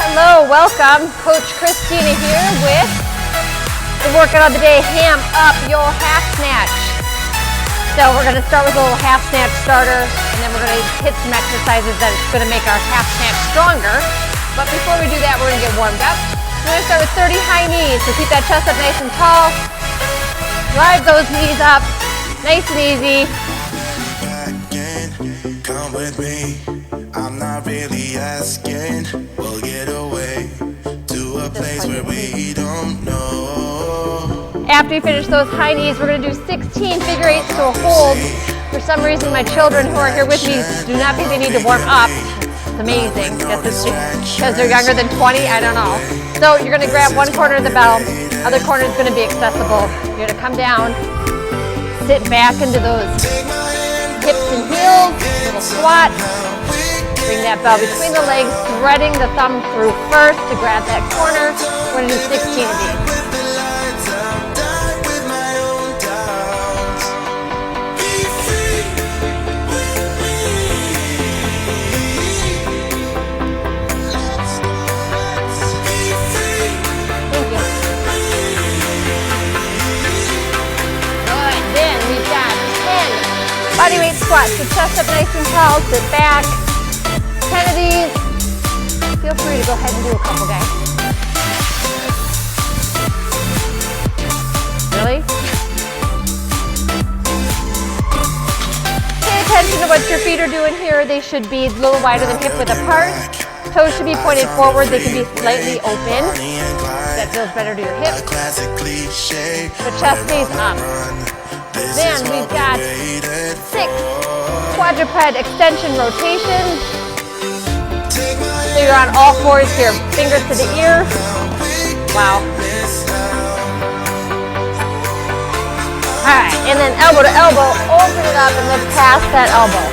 Hello, welcome. Coach Christina here with the workout of the day, Ham Up Your Half Snatch. So we're going to start with a little half snatch starter, and then we're going to hit some exercises that it's going to make our half snatch stronger. But before we do that, we're going to get warmed up. We're going to start with 30 high knees. So keep that chest up nice and tall. Drive those knees up, nice and easy. Come with me. I'm not really asking. We'll get away to a place where we don't know. After you finish those high knees, we're going to do 16 figure eights to a hold. For some reason, my children who are here with me do not think they need to warm up. It's amazing. Guess it's because they're younger than 20. I don't know. So you're going to grab one corner of the bell. Other corner is going to be accessible. You're going to come down, sit back into those hips and heels, little squat. Bring that bell between the legs, threading the thumb through first to grab that corner. We're going to do 16 of these. Thank you. Good. Then we've got 10 bodyweight squats. So chest up nice and tall, sit back. 10 of these. Feel free to go ahead and do a couple, guys. Really? Pay attention to what your feet are doing here. They should be a little wider than hip width apart. Toes should be pointed forward. They can be slightly open. That feels better to your hips. The chest stays up. Then we've got 6 quadruped extension rotations. So you're on all fours here, fingers to the ear. Wow. All right, and then elbow to elbow, open it up and lift past that elbow.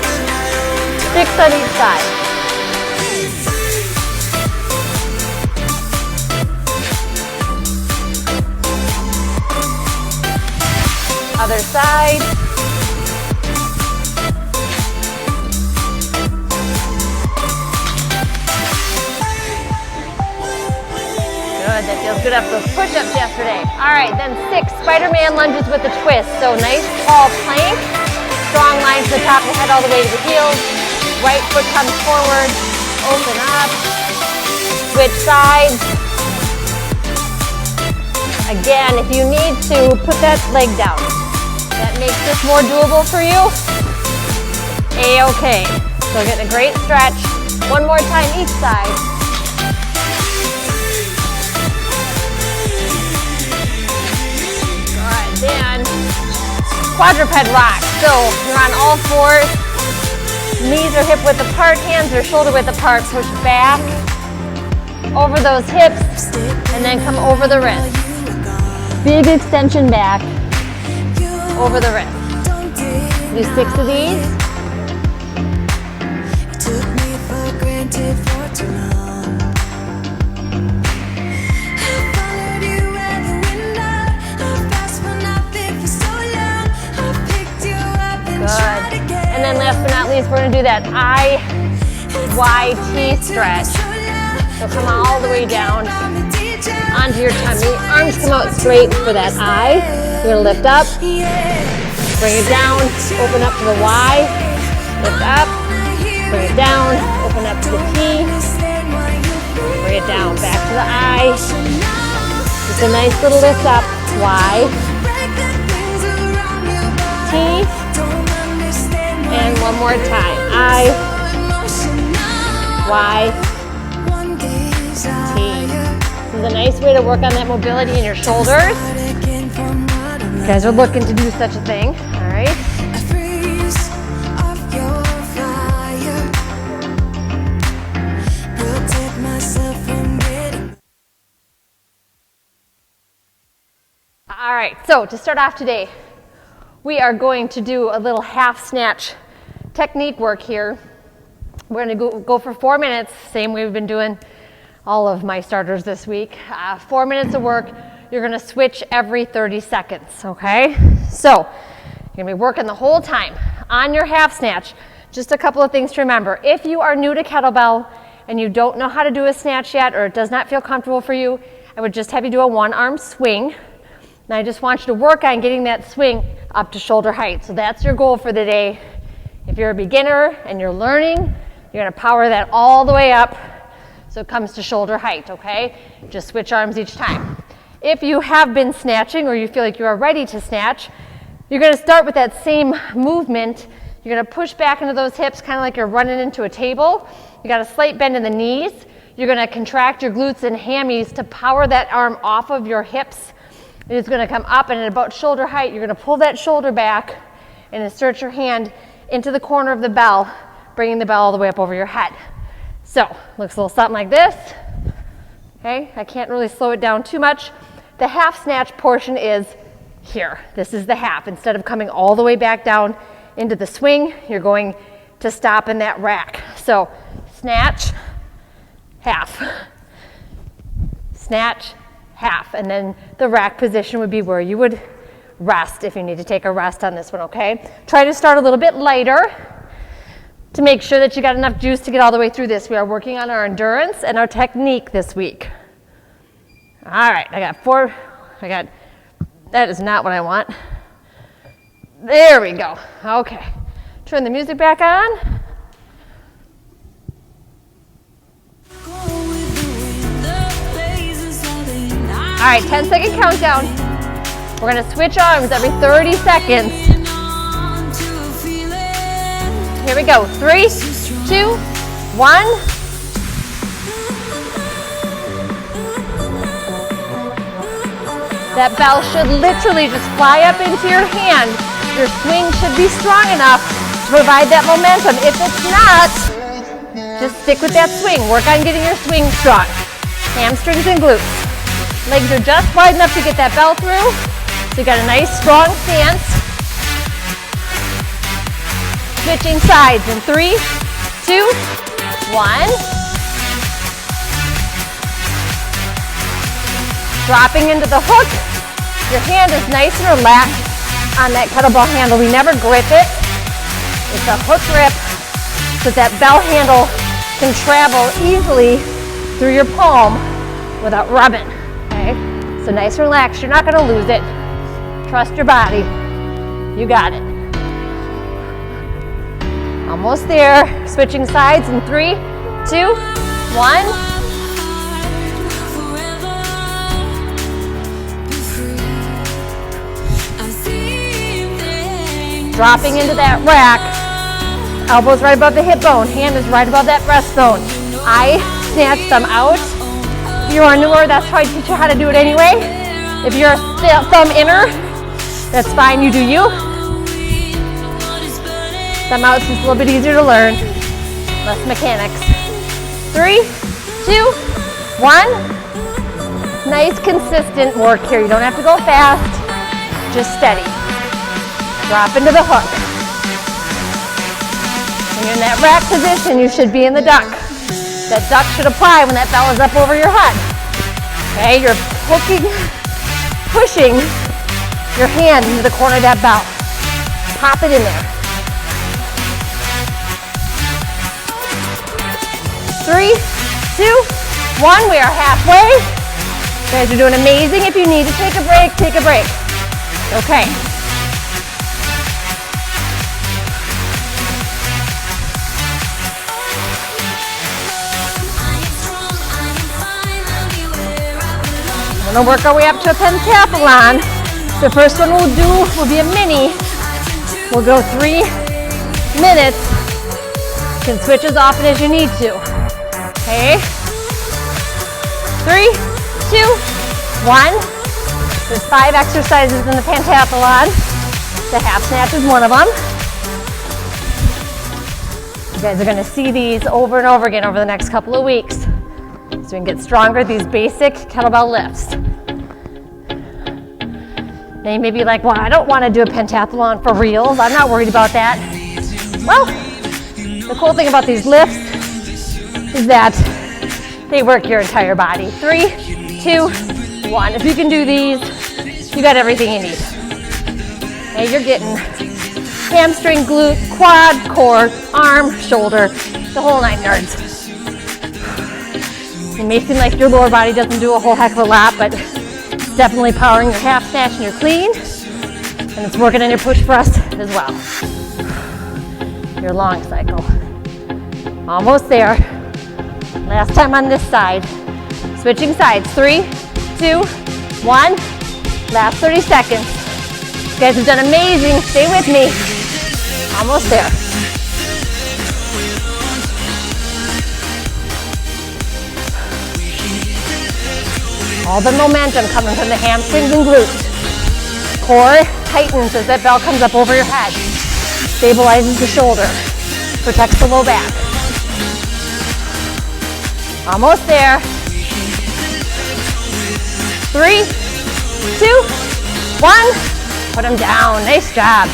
6 on each side. Other side. That feels good after those push-ups yesterday. All right, then 6 Spider-Man lunges with a twist. So nice tall plank, strong line to the top of the head all the way to the heels. Right foot comes forward, open up, switch sides. Again, if you need to, put that leg down. That makes this more doable for you. A-okay. So getting a great stretch. One more time each side. Then quadruped rock. So you're on all fours, knees are hip width apart, hands are shoulder width apart. Push back over those hips and then come over the wrist. Big extension back over the wrist. Do 6 of these. Good. And then last but not least, we're going to do that IYT stretch. So come all the way down onto your tummy. Arms come out straight for that I. You're going to lift up, bring it down, open up to the Y, lift up, bring it down, open up to the T, bring it down, back to the I. Just a nice little lift up, Y, T, and one more time. I, Y, T. This is a nice way to work on that mobility in your shoulders. You guys are looking to do such a thing. All right. All right, so to start off today, we are going to do a little half snatch technique work here. We're going to go for 4 minutes, same way we've been doing all of my starters this week. 4 minutes of work. You're going to switch every 30 seconds, okay? So you're going to be working the whole time on your half snatch. Just a couple of things to remember. If you are new to kettlebell, and you don't know how to do a snatch yet, or it does not feel comfortable for you, I would just have you do a one-arm swing. And I just want you to work on getting that swing up to shoulder height. So that's your goal for the day. If you're a beginner and you're learning, you're gonna power that all the way up so it comes to shoulder height, okay? Just switch arms each time. If you have been snatching or you feel like you are ready to snatch, you're gonna start with that same movement. You're gonna push back into those hips, kind of like you're running into a table. You got a slight bend in the knees. You're gonna contract your glutes and hammies to power that arm off of your hips. It's gonna come up, and at about shoulder height, you're gonna pull that shoulder back and insert your hand into the corner of the bell, bringing the bell all the way up over your head. So, looks a little something like this. Okay, I can't really slow it down too much. The half snatch portion is here. This is the half. Instead of coming all the way back down into the swing, you're going to stop in that rack. So, snatch, half. Snatch, half. And then the rack position would be where you would rest if you need to take a rest on this one, okay? Try to start a little bit lighter to make sure that you got enough juice to get all the way through this. We are working on our endurance and our technique this week. All right, that is not what I want. There we go. Okay. Turn the music back on. All right, 10-second countdown. We're gonna switch arms every 30 seconds. Here we go. 3, 2, 1. That bell should literally just fly up into your hand. Your swing should be strong enough to provide that momentum. If it's not, just stick with that swing. Work on getting your swing strong. Hamstrings and glutes. Legs are just wide enough to get that bell through. So you got a nice strong stance. Switching sides in 3, 2, 1. Dropping into the hook. Your hand is nice and relaxed on that kettlebell handle. We never grip it. It's a hook grip so that bell handle can travel easily through your palm without rubbing. Okay? So nice and relaxed. You're not going to lose it. Trust your body. You got it. Almost there. Switching sides in 3, 2, 1. Dropping into that rack. Elbows right above the hip bone. Hand is right above that breastbone. I snatch them out. If you are newer, that's how I teach you how to do it anyway. If you're a thumb inner, that's fine, you do you. Thumb out is just a little bit easier to learn. Less mechanics. 3, 2, 1. Nice consistent work here. You don't have to go fast, just steady. Drop into the hook. When you're in that rack position, you should be in the duck. That duck should apply when that bell is up over your head. Okay, you're pushing your hand into the corner of that bell. Pop it in there. 3, 2, 1. We are halfway. You guys are doing amazing. If you need to take a break, take a break. Okay. We're gonna work our way up to a pentathlon. The first one we'll do will be a mini. We'll go 3 minutes. You can switch as often as you need to. Okay? 3, 2, 1. There's 5 exercises in the pentathlon. The half snatch is one of them. You guys are gonna see these over and over again over the next couple of weeks. So we can get stronger at these basic kettlebell lifts. Now you may be like, well, I don't want to do a pentathlon for reals. I'm not worried about that. Well, the cool thing about these lifts is that they work your entire body. 3, 2, 1. If you can do these, you got everything you need. Okay, you're getting hamstring, glute, quad, core, arm, shoulder, the whole 9 yards. It may seem like your lower body doesn't do a whole heck of a lot, but it's definitely powering your half snatch and your clean, and it's working on your push thrust as well. Your long cycle. Almost there. Last time on this side. Switching sides. 3, 2, 1. Last 30 seconds. You guys have done amazing. Stay with me. Almost there. All the momentum coming from the hamstrings and glutes. Core tightens as that bell comes up over your head. Stabilizes the shoulder. Protects the low back. Almost there. 3, 2, 1. Put them down. Nice job.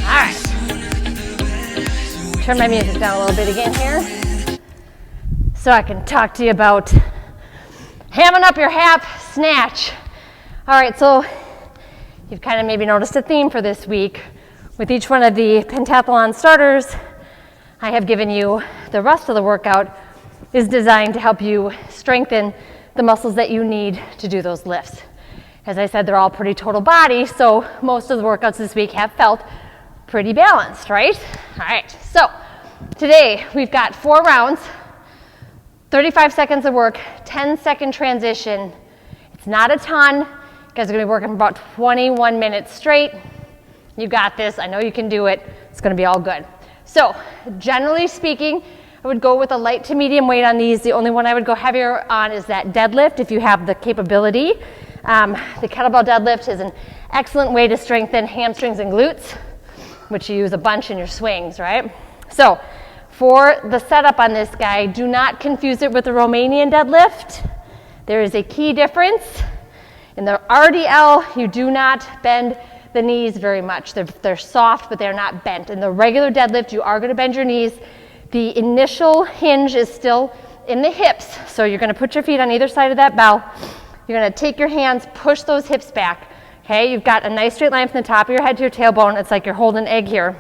All right. Turn my music down a little bit again here so I can talk to you about hamming up your half snatch. All right, so you've kind of maybe noticed a theme for this week. With each one of the pentathlon starters, I have given you the rest of the workout is designed to help you strengthen the muscles that you need to do those lifts. As I said, they're all pretty total body, so most of the workouts this week have felt pretty balanced, right? All right, so today we've got 4 rounds, 35 seconds of work, 10-second transition. It's not a ton. You guys are gonna be working for about 21 minutes straight. You got this, I know you can do it. It's gonna be all good. So, generally speaking, I would go with a light to medium weight on these. The only one I would go heavier on is that deadlift if you have the capability. The kettlebell deadlift is an excellent way to strengthen hamstrings and glutes, which you use a bunch in your swings, right? So, for the setup on this guy, do not confuse it with the Romanian deadlift. There is a key difference. In the RDL, you do not bend the knees very much. They're soft, but they're not bent. In the regular deadlift, you are going to bend your knees. The initial hinge is still in the hips, so you're going to put your feet on either side of that bell. You're going to take your hands, push those hips back. Okay, you've got a nice straight line from the top of your head to your tailbone. It's like you're holding an egg here.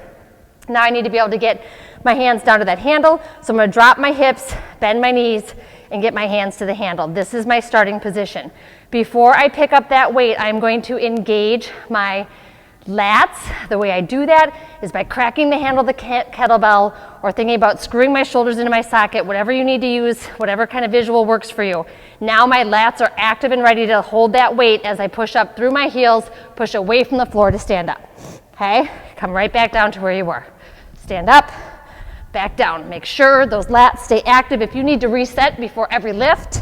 Now I need to be able to get my hands down to that handle, so I'm going to drop my hips, bend my knees, and get my hands to the handle. This is my starting position. Before I pick up that weight, I'm going to engage my lats. The way I do that is by cracking the handle of the kettlebell or thinking about screwing my shoulders into my socket, whatever you need to use, whatever kind of visual works for you. Now my lats are active and ready to hold that weight as I push up through my heels, push away from the floor to stand up. Okay, come right back down to where you were. Stand up, back down. Make sure those lats stay active. If you need to reset before every lift,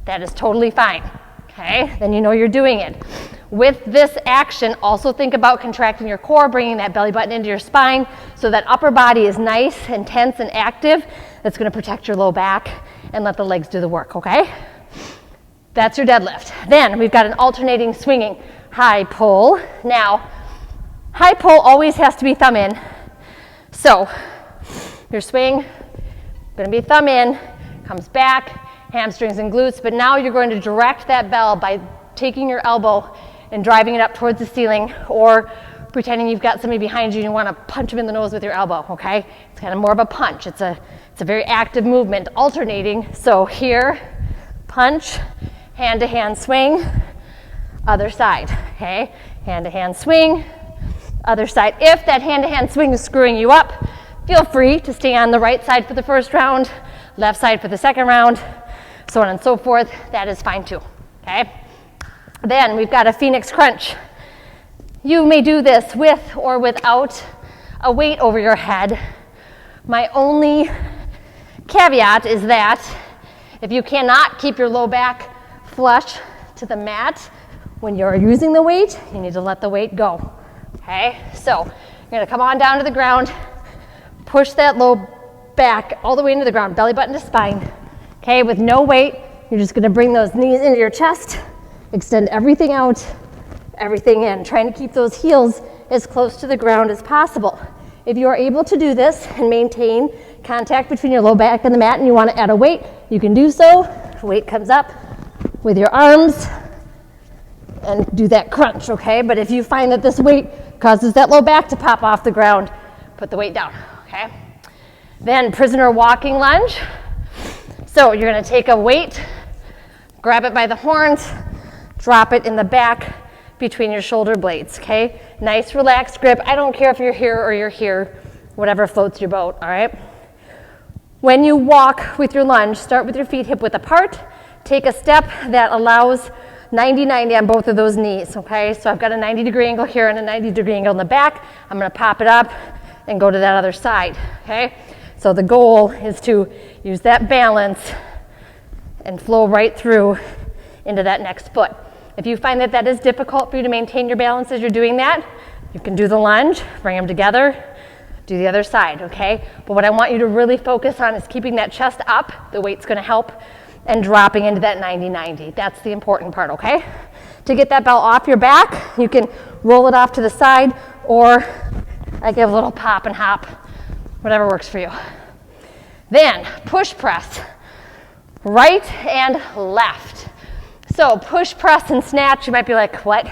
that is totally fine. Okay, then you know you're doing it. With this action, also think about contracting your core, bringing that belly button into your spine so that upper body is nice and tense and active. That's going to protect your low back and let the legs do the work, okay? That's your deadlift. Then we've got an alternating swinging high pull. Now, high pull always has to be thumb in. So your swing, going to be thumb in, comes back, hamstrings and glutes, but now you're going to direct that bell by taking your elbow and driving it up towards the ceiling, or pretending you've got somebody behind you and you want to punch them in the nose with your elbow, okay? It's kind of more of a punch. It's a very active movement, alternating. So here, punch, hand-to-hand swing, other side, okay? Hand-to-hand swing, other side. If that hand-to-hand swing is screwing you up, feel free to stay on the right side for the first round, left side for the second round, so on and so forth. That is fine too, okay? Then we've got a Phoenix Crunch. You may do this with or without a weight over your head. My only caveat is that if you cannot keep your low back flush to the mat when you're using the weight, you need to let the weight go. Okay, so you're gonna come on down to the ground, push that low back all the way into the ground, belly button to spine. Okay, with no weight, you're just gonna bring those knees into your chest, extend everything out, everything in, trying to keep those heels as close to the ground as possible. If you are able to do this and maintain contact between your low back and the mat and you want to add a weight, you can do so. Weight comes up, with your arms and do that crunch, okay? But if you find that this weight causes that low back to pop off the ground, put the weight down, okay? Then prisoner walking lunge. So you're gonna take a weight, grab it by the horns, drop it in the back between your shoulder blades, okay? Nice relaxed grip. I don't care if you're here or you're here, whatever floats your boat, all right? When you walk with your lunge, start with your feet hip width apart. Take a step that allows 90-90 on both of those knees, okay? So I've got a 90-degree angle here and a 90-degree angle in the back. I'm gonna pop it up and go to that other side, okay? So the goal is to use that balance and flow right through into that next foot. If you find that that is difficult for you to maintain your balance as you're doing that, you can do the lunge, bring them together, do the other side, okay? But what I want you to really focus on is keeping that chest up, the weight's gonna help, and dropping into that 90-90. That's the important part, okay? To get that bell off your back, you can roll it off to the side, or I give a little pop and hop, whatever works for you. Then push press, right and left. So push press and snatch, you might be like, what?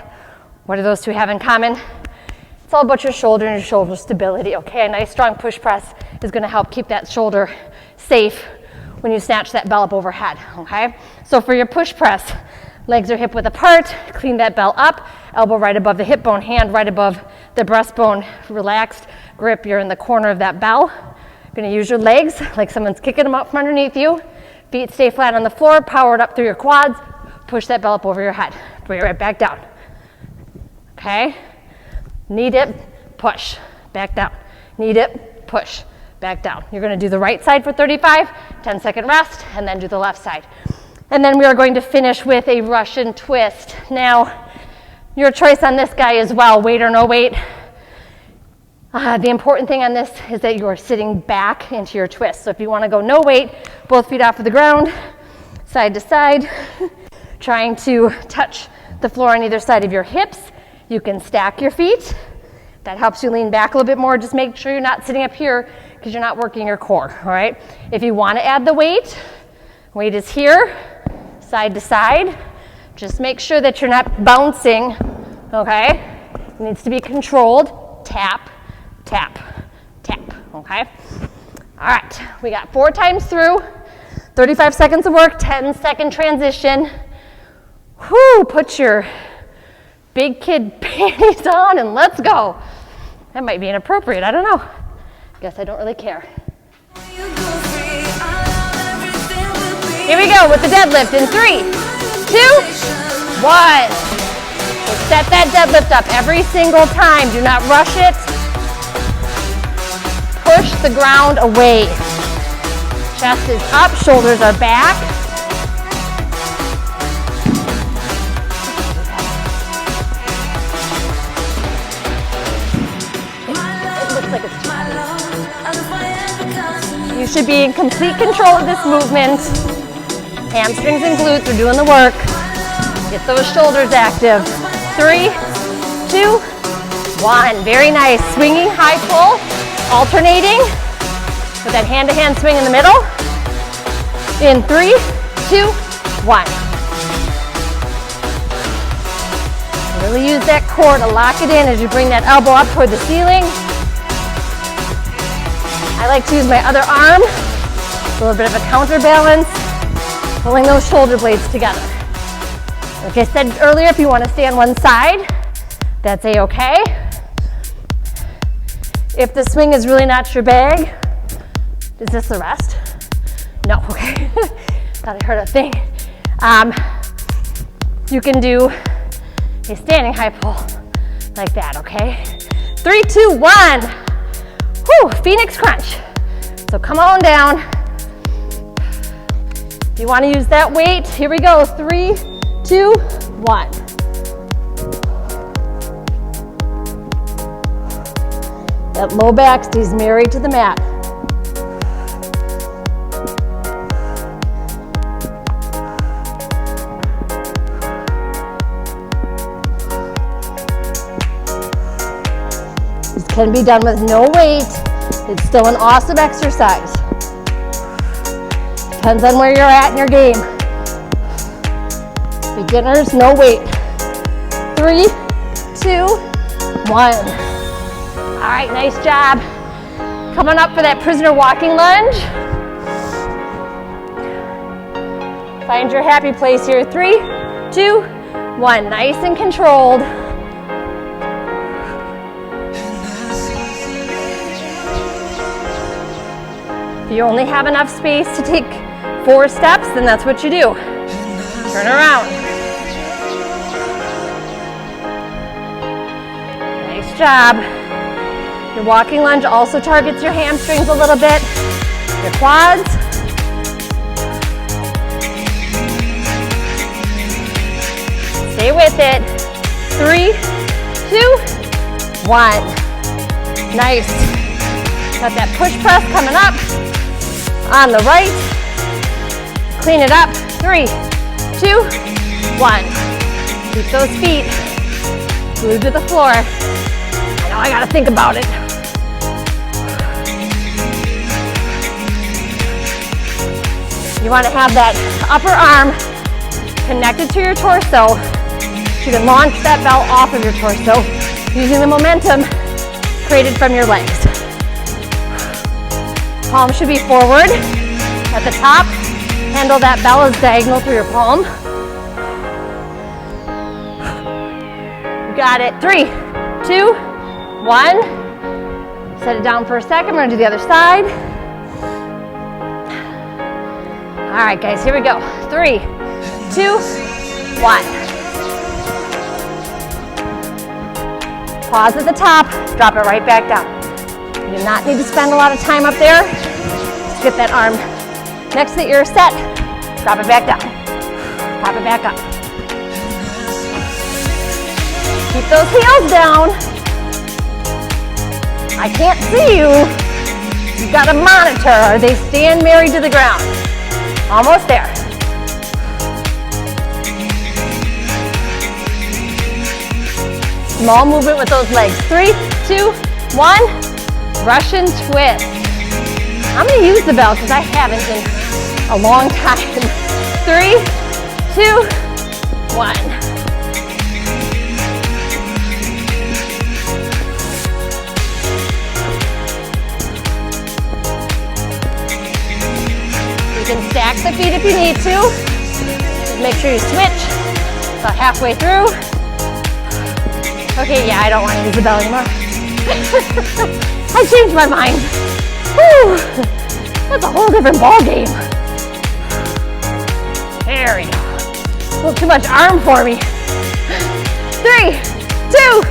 What do those two have in common? It's all about your shoulder and your shoulder stability, okay? A nice strong push press is gonna help keep that shoulder safe when you snatch that bell up overhead, okay? So for your push press, legs are hip width apart, clean that bell up, elbow right above the hip bone, hand right above the breastbone, relaxed grip, you're in the corner of that bell. You're gonna use your legs like someone's kicking them up from underneath you. Feet stay flat on the floor, power it up through your quads, push that bell up over your head, bring it right back down, okay? Knee dip, push, back down. Knee dip, push, back down. You're gonna do the right side for 35, 10-second rest, and then do the left side. And then we are going to finish with a Russian twist. Now, your choice on this guy as well, weight or no weight. The important thing on this is that you are sitting back into your twist. So if you wanna go no weight, both feet off of the ground, side to side, trying to touch the floor on either side of your hips, you can stack your feet. That helps you lean back a little bit more. Just make sure you're not sitting up here because you're not working your core, all right? If you want to add the weight is here, side to side. Just make sure that you're not bouncing, okay? It needs to be controlled. Tap, tap, tap, okay? All right, we got 4 times through, 35 seconds of work, 10-second transition. Whoo, put your big kid panties on and let's go. That might be inappropriate, I don't know. Guess I don't really care. Here we go with the deadlift in 3, 2, 1. So set that deadlift up every single time. Do not rush it. Push the ground away. Chest is up, shoulders are back. You should be in complete control of this movement. Hamstrings and glutes are doing the work. Get those shoulders active. 3, 2, 1. Very nice. Swinging high pull, alternating with that hand-to-hand swing in the middle. In 3, 2, 1. Really use that core to lock it in as you bring that elbow up toward the ceiling. I like to use my other arm, a little bit of a counterbalance, pulling those shoulder blades together. Like I said earlier, if you want to stay on one side, that's a-okay. If the swing is really not your bag, is this the rest? No, okay. Thought I heard a thing. You can do a standing high pull like that, okay? 3, 2, 1. Whew, Phoenix crunch. So come on down. If you want to use that weight, here we go. 3, 2, 1. That low back stays married to the mat. This can be done with no weight. It's still an awesome exercise. Depends on where you're at in your game. Beginners, no weight. 3, 2, 1. All right, nice job. Coming up for that prisoner walking lunge. Find your happy place here. 3, 2, 1. Nice and controlled. If you only have enough space to take 4 steps, then that's what you do. Turn around. Nice job. Your walking lunge also targets your hamstrings a little bit, your quads. Stay with it. 3, 2, 1. Nice. Got that push press coming up. On the right. Clean it up. 3, 2, 1. Keep those feet glued to the floor. I know I gotta think about it. You want to have that upper arm connected to your torso. You can launch that bell off of your torso using the momentum created from your legs. Palm should be forward at the top. Handle that bell is diagonal through your palm. You got it. 3, 2, 1. Set it down for a second. We're gonna do the other side. All right, guys, here we go. 3, 2, 1. Pause at the top, drop it right back down. You do not need to spend a lot of time up there. Just get that arm next to the ear set, drop it back down, pop it back up. Keep those heels down. I can't see you. You've got to monitor. Are they staying married to the ground? Almost there. Small movement with those legs. 3, 2, 1. Russian twist. I'm going to use the bell because I haven't in a long time. 3, 2, 1. You can stack the feet if you need to. Just make sure you switch about halfway through. Okay, yeah, I don't want to use the bell anymore. I changed my mind. Whew, that's a whole different ball game. There we go. A little too much arm for me. 3, 2,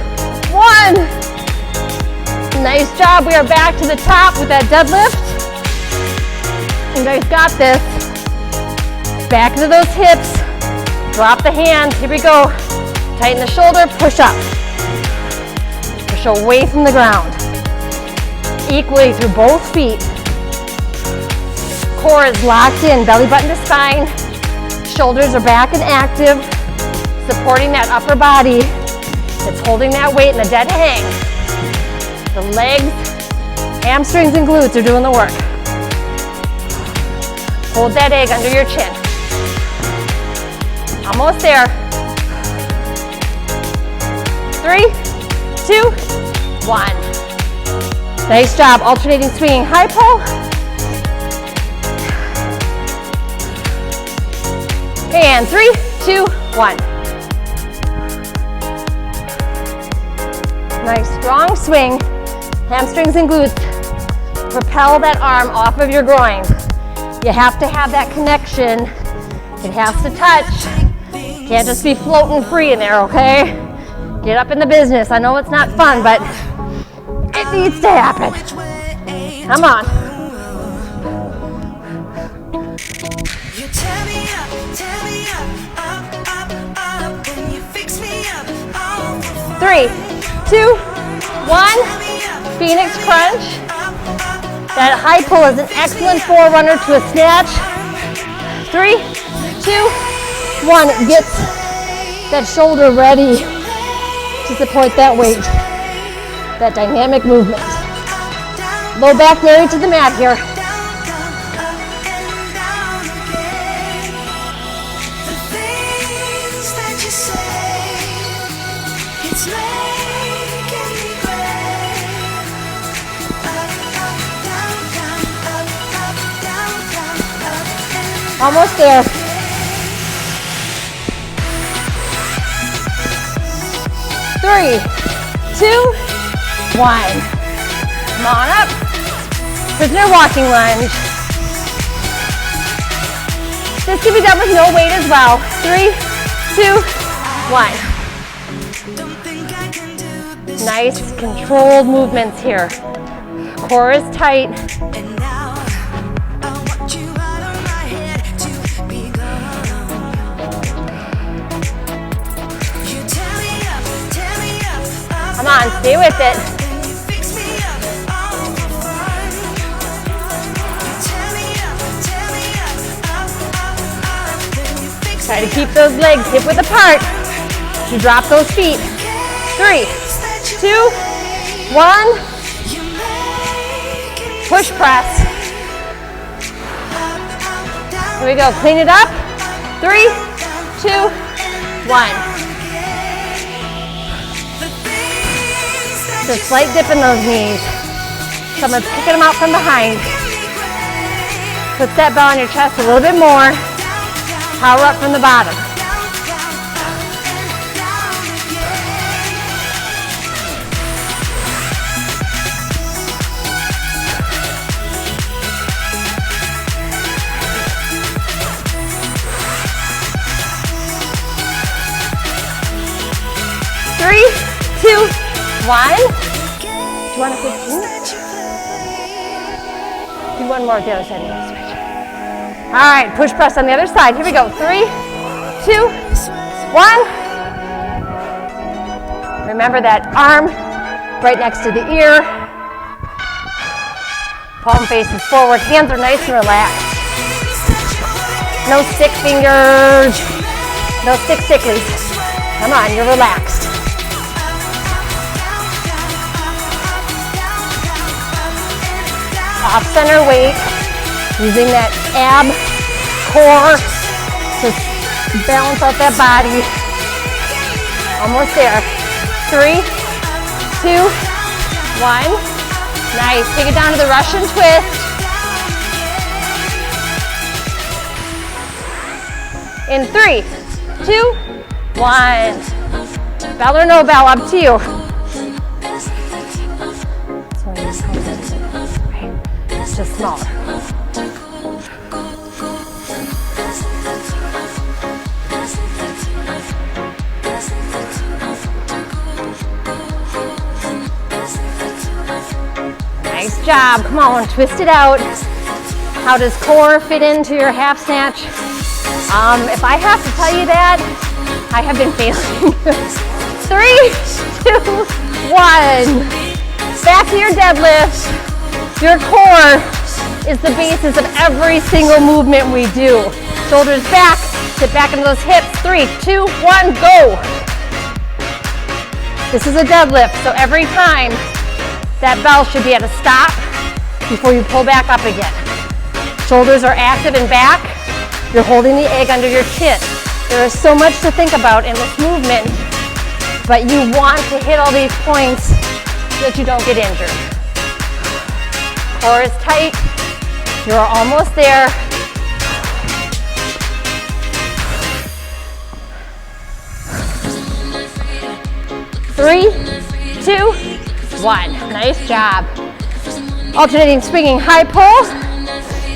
1. Nice job. We are back to the top with that deadlift. You guys got this. Back into those hips. Drop the hands. Here we go. Tighten the shoulder. Push up. Push away from the ground. Equally through both feet. Core is locked in. Belly button to spine. Shoulders are back and active. Supporting that upper body. It's holding that weight in a dead hang. The legs, hamstrings, and glutes are doing the work. Hold that egg under your chin. Almost there. 3, 2, 1. Nice job. Alternating swinging high pull. And 3, 2, 1. Nice strong swing. Hamstrings and glutes. Propel that arm off of your groin. You have to have that connection. It has to touch. Can't just be floating free in there, okay? Get up in the business. I know it's not fun, but it needs to happen. Come on. 3, 2, 1. Phoenix crunch. That high pull is an excellent forerunner to a snatch. 3, 2, 1. Get that shoulder ready to support that weight. That dynamic movement. Low back married to the mat here. Almost there. 3, 2, 1. Come on up. Prisoner walking lunge. This can be done with no weight as well. 3, 2, 1. Nice controlled movements here. Core is tight. Come on, stay with it. Try to keep those legs hip width apart. You drop those feet. 3, 2, 1. Push press. Here we go. Clean it up. 3, 2, 1. Just a slight dip in those knees. Someone's kicking them out from behind. Put that bell on your chest a little bit more. Power up from the bottom. Three, 2, 1. Do you want a 15? Do one more at the other side. Switch. All right, push press on the other side. Here we go. 3, 2, 1. Remember that arm right next to the ear. Palm faces forward. Hands are nice and relaxed. No stick fingers. No stick sticklies. Come on, you're relaxed. Off center weight, using that ab core to balance out that body. Almost there. 3, 2, 1. Nice. Take it down to the Russian twist. In 3, 2, 1. Bell or no bell, up to you. Just smaller. Nice job. Come on, twist it out. How does core fit into your half snatch? If I have to tell you that, I have been failing. 3, 2, 1. Back to your deadlift. Your core is the basis of every single movement we do. Shoulders back, sit back into those hips. 3, 2, 1, go. This is a deadlift, so every time that bell should be at a stop before you pull back up again. Shoulders are active and back. You're holding the egg under your chin. There is so much to think about in this movement, but you want to hit all these points so that you don't get injured. Core is tight. You're almost there. Three, 2, 1. Nice job. Alternating swinging high pull.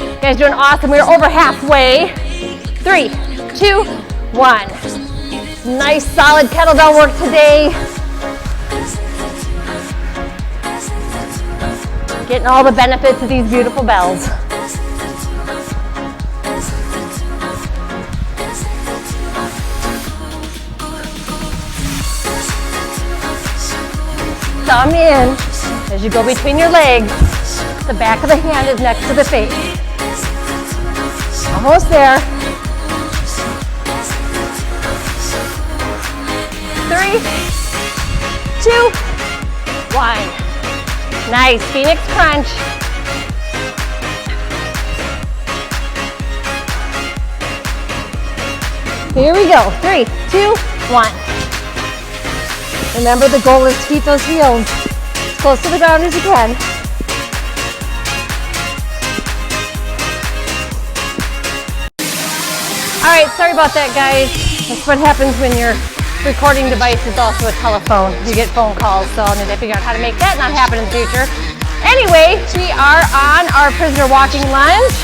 You guys doing awesome. We're over halfway. 3, 2, 1. Nice solid kettlebell work today. Getting all the benefits of these beautiful bells. Thumb in as you go between your legs. The back of the hand is next to the face. Almost there. 3, 2, 1. Nice, Phoenix crunch. Here we go, 3, 2, 1. Remember, the goal is to keep those heels as close to the ground as you can. All right, sorry about that, guys. That's what happens when your recording device is also a telephone. You get phone calls, so I'll need to figure out how to make that not happen in the future. Anyway, we are on our prisoner walking lunge.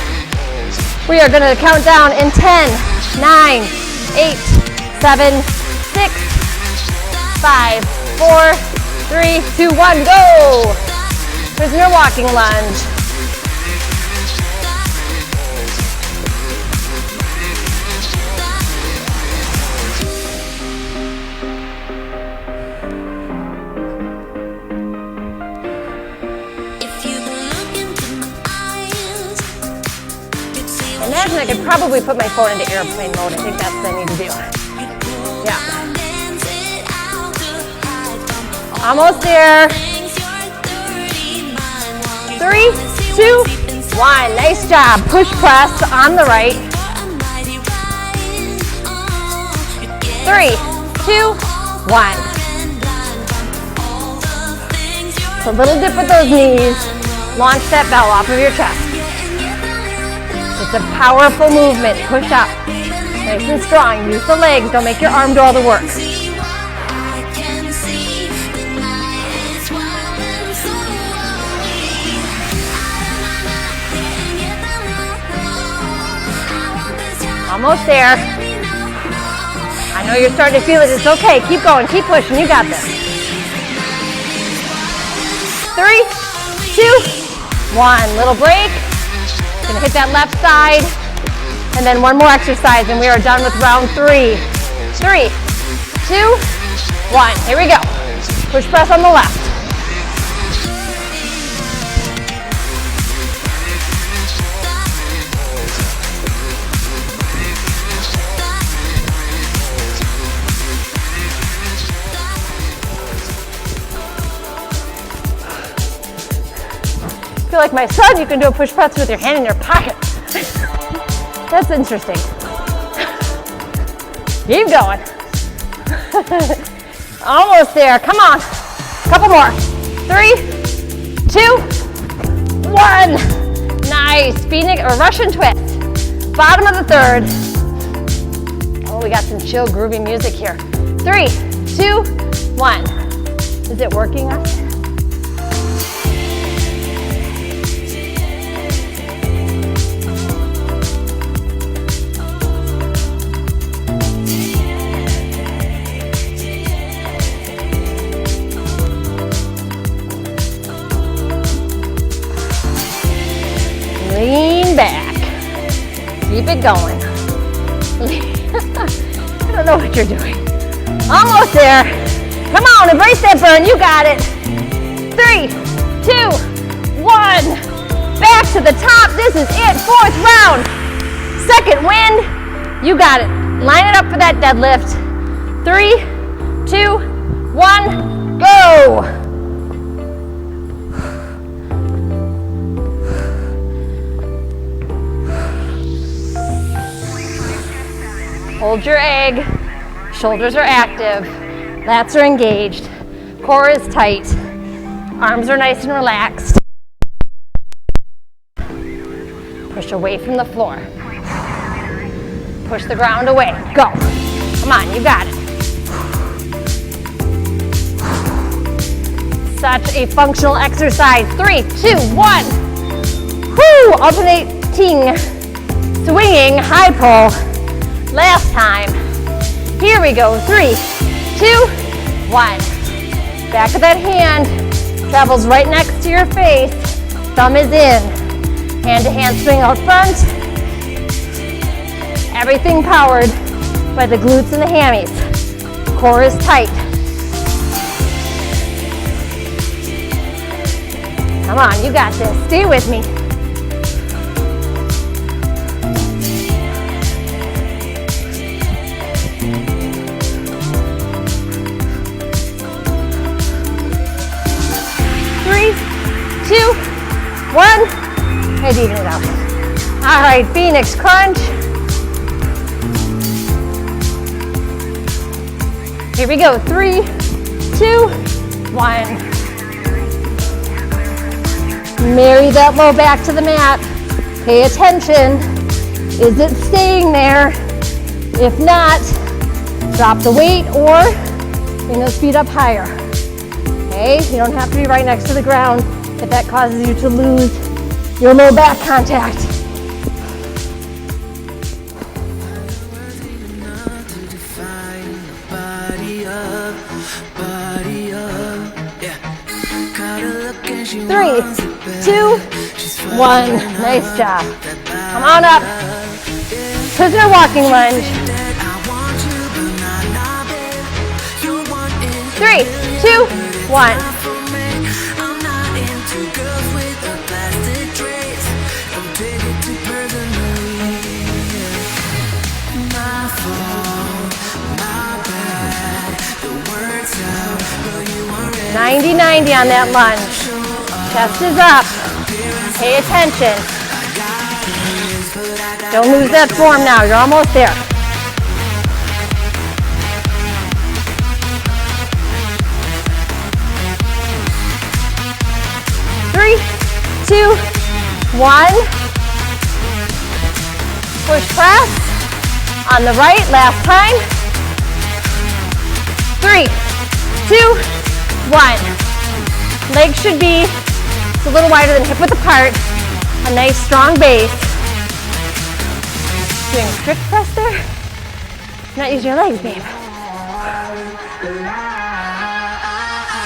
We are going to count down in 10, 9, 8, 7, 6, 5, 4, 3, 2, 1, go! Prisoner walking lunge. Imagine I could probably put my phone into airplane mode. I think that's what I need to do. Yeah. Almost there. 3, 2, 1. Nice job. Push press on the right. 3, 2, 1. So a little dip with those knees. Launch that bell off of your chest. It's a powerful movement. Push up. Nice and strong. Use the legs. Don't make your arm do all the work. Almost there. I know you're starting to feel it. It's okay. Keep going. Keep pushing. You got this. 3, 2, 1. Little break. Gonna hit that left side. And then one more exercise and we are done with round 3. 3, 2, 1. Here we go. Push press on the left. I feel like my son, you can do a push press with your hand in your pocket. That's interesting. Keep going. Almost there. Come on. Couple more. 3, 2, 1. Nice. Phoenix or Russian twist. Bottom of the third. Oh, we got some chill, groovy music here. 3, 2, 1. Is it working on? Lean back. Keep it going. I don't know what you're doing. Almost there. Come on, embrace that burn. You got it. 3, 2, 1. Back to the top. This is it. 4th round. Second wind. You got it. Line it up for that deadlift. 3, 2, 1. Go. Hold your egg. Shoulders are active. Lats are engaged. Core is tight. Arms are nice and relaxed. Push away from the floor. Push the ground away. Go. Come on, you got it. Such a functional exercise. 3, 2, 1. Whoo! Alternating, swinging, high pull. Last time. Here we go. 3, 2, 1. Back of that hand travels right next to your face. Thumb is in. Hand to hand swing out front. Everything powered by the glutes and the hammies. Core is tight. Come on, you got this. Stay with me. Two, 1. And even it out. All right, Phoenix crunch. Here we go. 3, 2, 1. Marry that low back to the mat. Pay attention. Is it staying there? If not, drop the weight or bring those feet up higher. Okay, you don't have to be right next to the ground if that causes you to lose your low back contact. Three, 2, 1. Nice job. Come on up. Prisoner walking lunge. 3, 2, 1. "90-90" on that lunge. Chest is up. Pay attention. Don't lose that form now. You're almost there. Three, 2, 1. Push press. On the right, last time. 3, 2, 1. Legs should be just a little wider than hip width apart. A nice strong base. Doing a strict press there. Not use your legs, babe.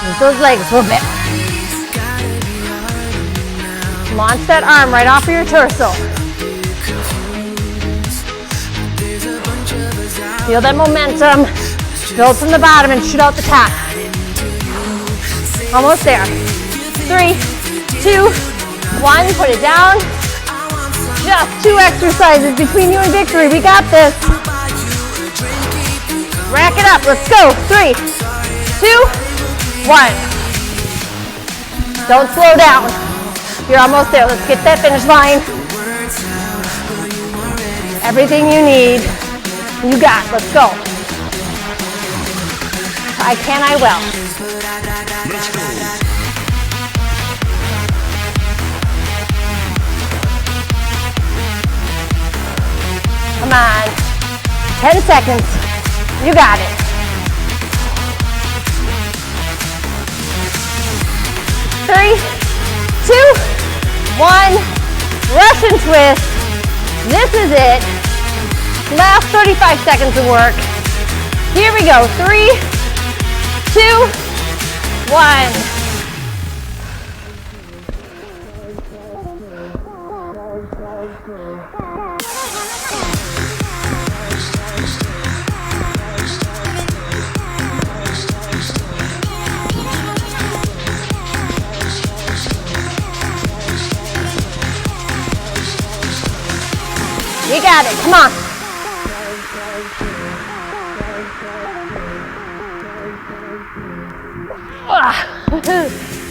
Use those legs a little bit. Launch that arm right off of your torso. Feel that momentum. Build from the bottom and shoot out the top. Almost there. 3, 2, 1. Put it down. Just 2 exercises between you and victory. We got this. Rack it up. Let's go. 3, 2, 1. Don't slow down. You're almost there. Let's get that finish line. Everything you need, you got. Let's go. I can, I will. Come on. 10 seconds. You got it. Three, 2, 1. Russian twist. This is it. Last 35 seconds of work. Here we go. 3, 2, 1. You got it. Come on.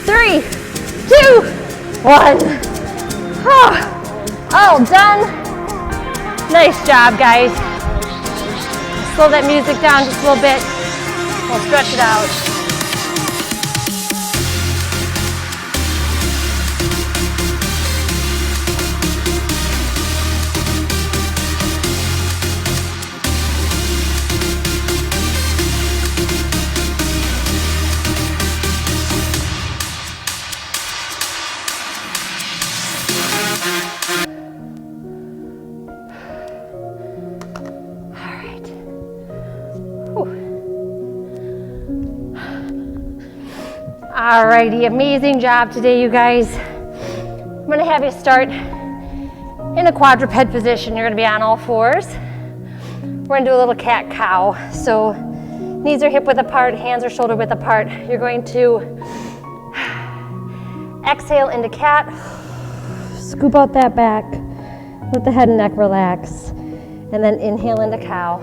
Three, 2, 1. All done. Nice job, guys. Slow that music down just a little bit. We'll stretch it out. Alrighty, amazing job today, you guys. I'm gonna have you start in a quadruped position. You're gonna be on all fours. We're gonna do a little cat-cow. So knees are hip width apart, hands are shoulder width apart. You're going to exhale into cat. Scoop out that back. Let the head and neck relax. And then inhale into cow.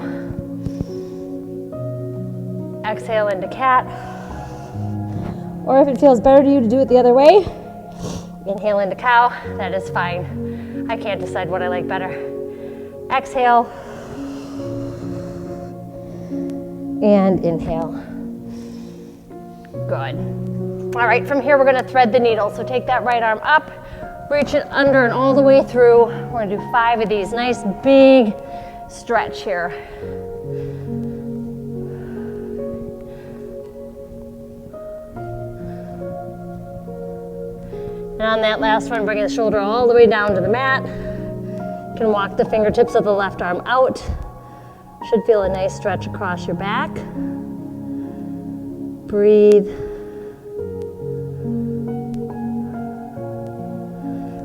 Exhale into cat. Or if it feels better to you to do it the other way, inhale into cow, that is fine. I can't decide what I like better. Exhale. And inhale. Good. All right, from here we're gonna thread the needle. So take that right arm up, reach it under and all the way through. We're gonna do 5 of these nice big stretch here. And on that last one, bring the shoulder all the way down to the mat. You can walk the fingertips of the left arm out. Should feel a nice stretch across your back. Breathe.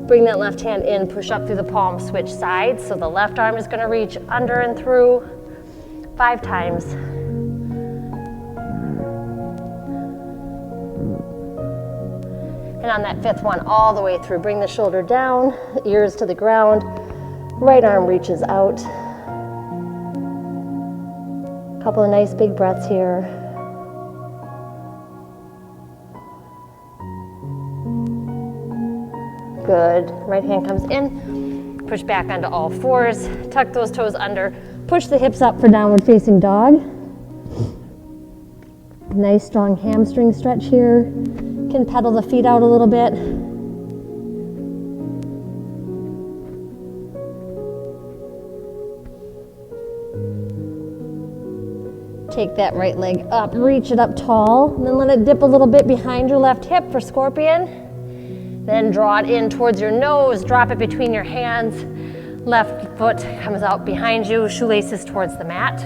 Bring that left hand in, push up through the palm, switch sides. So the left arm is going to reach under and through 5 times. And on that 5th one, all the way through, bring the shoulder down, ears to the ground, right arm reaches out. Couple of nice big breaths here. Good. Right hand comes in, push back onto all 4s, tuck those toes under, push the hips up for downward facing dog. Nice strong hamstring stretch here. Can pedal the feet out a little bit. Take that right leg up, reach it up tall, and then let it dip a little bit behind your left hip for scorpion. Then draw it in towards your nose, drop it between your hands. Left foot comes out behind you, shoelaces towards the mat.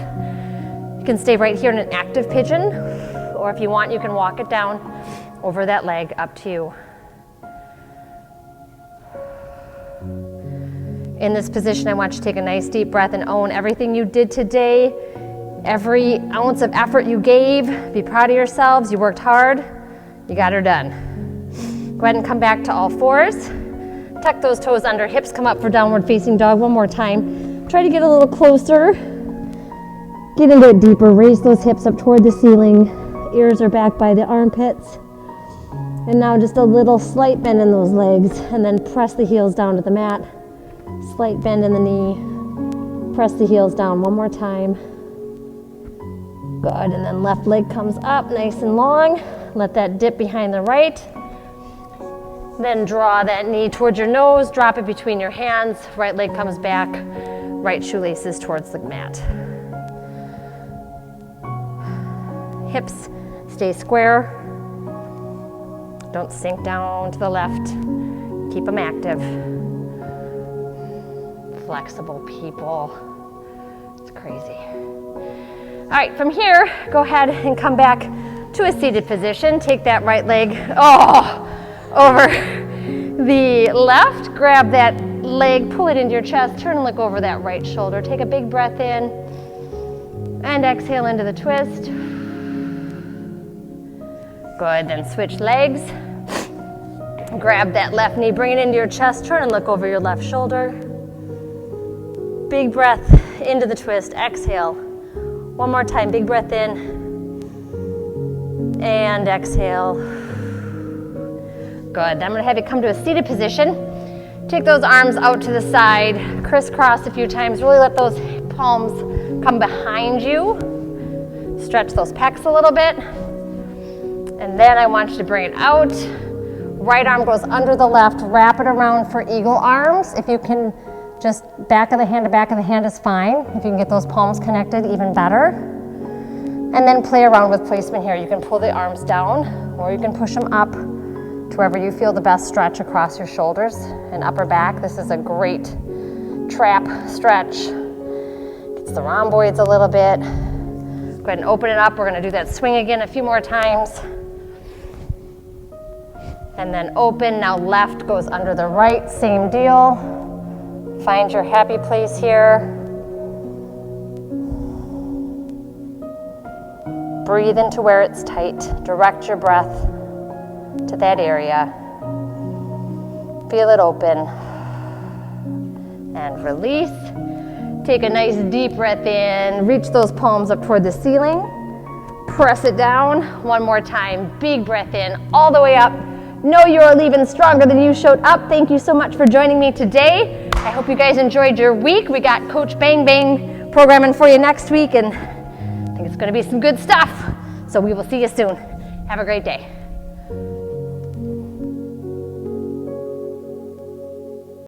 You can stay right here in an active pigeon, or if you want, you can walk it down over that leg, up to you. In this position, I want you to take a nice deep breath and own everything you did today, every ounce of effort you gave. Be proud of yourselves. You worked hard. You got her done. Go ahead and come back to all 4s. Tuck those toes under, hips come up for downward facing dog one more time. Try to get a little closer. Get into it deeper. Raise those hips up toward the ceiling. Ears are back by the armpits. And now just a little slight bend in those legs, and then press the heels down to the mat. Slight bend in the knee. Press the heels down one more time. Good, and then left leg comes up nice and long. Let that dip behind the right. Then draw that knee towards your nose, drop it between your hands. Right leg comes back, right shoelaces towards the mat. Hips stay square. Don't sink down to the left. Keep them active. Flexible people. It's crazy. All right, from here, go ahead and come back to a seated position. Take that right leg over the left. Grab that leg, pull it into your chest, turn and look over that right shoulder. Take a big breath in and exhale into the twist. Good, then switch legs. Grab that left knee, bring it into your chest, turn and look over your left shoulder. Big breath into the twist, exhale. One more time, big breath in and exhale. Good, then I'm gonna have you come to a seated position. Take those arms out to the side, crisscross a few times, really let those palms come behind you. Stretch those pecs a little bit. And then I want you to bring it out. Right arm goes under the left, wrap it around for eagle arms. If you can, just back of the hand to back of the hand is fine. If you can get those palms connected, even better. And then play around with placement here. You can pull the arms down, or you can push them up to wherever you feel the best stretch across your shoulders and upper back. This is a great trap stretch. Gets the rhomboids a little bit. Go ahead and open it up. We're gonna do that swing again a few more times. And then open, now left goes under the right, same deal. Find your happy place here. Breathe into where it's tight. Direct your breath to that area. Feel it open. And release. Take a nice deep breath in. Reach those palms up toward the ceiling. Press it down. One more time. Big breath in, all the way up. Know you're leaving stronger than you showed up. Thank you so much for joining me today. I hope you guys enjoyed your week. We got Coach Bang Bang programming for you next week, and I think it's going to be some good stuff. So we will see you soon. Have a great day.